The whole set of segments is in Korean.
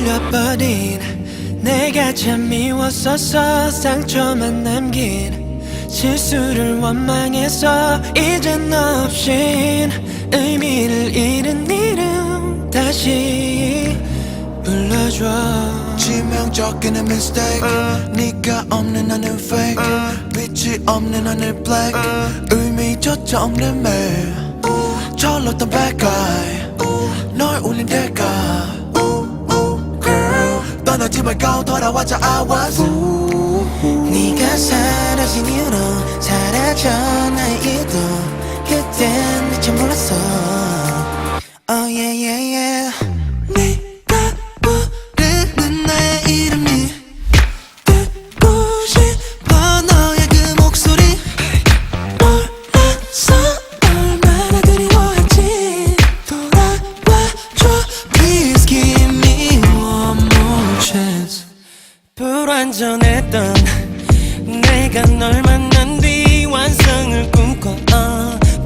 돌려버린 내가 참 미웠었어. 상처만 남긴 실수를 원망해서 이젠 너 없인 의미를 잃은 이름 다시 불러줘. 치명적인 mistake 네가 없는 하늘 fake 빛이 없는 하늘 black 의미조차 없는 매일 철렀던 bad guy 널 울린 대가 girl 떠나지 말고 돌아와줘 I was 네가 사라진 이유로 사라져 나의 이유도 그땐 미처 몰랐어. Oh yeah yeah yeah. 네가 부르는 나의 이름이 듣고 싶어. 너의 그 목소리 몰랐어. 얼마나 그리워할지 돌아와줘. Please give me one more chance. 불완전했던 내가 널 만난 뒤 완성을 꿈꿔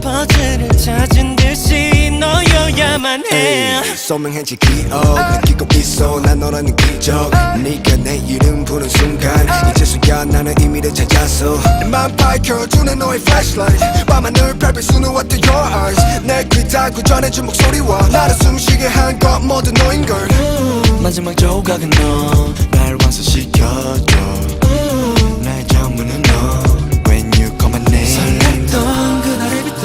퍼즐을 찾은 듯이 너여야만 해. 소명해질 기억 느끼고 있어 난 너라는 기적 네가 내 이름 부른 순간 이제서야 나는 의미를 찾았어 내 밝혀주는 너의 flashlight 밤하늘 별빛 수놓았던 your eyes 내 귀 닫고 전해준 목소리와 나를 숨쉬게 한 것 모두 너인걸 마지막 조각은 너 날 완성시켜줘. 나의 전부는 너 When you call my name. 설렜던 그날을 빚던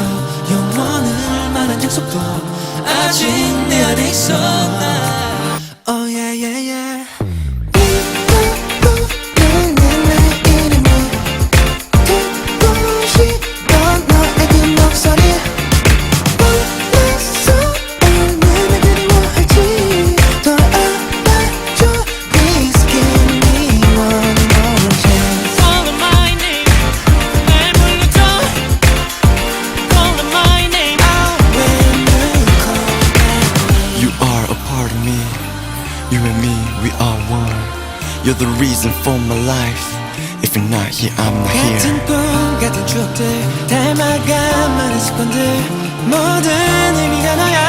영원을 말한 약속도 아직 내 안에 있어. Oh yeah yeah yeah. You and me, we are one. You're the reason for my life. If you're not here, I'm not here. 같은 꿈 같은 추억들 닮아가 많은 습관들 모든 의미가 너야.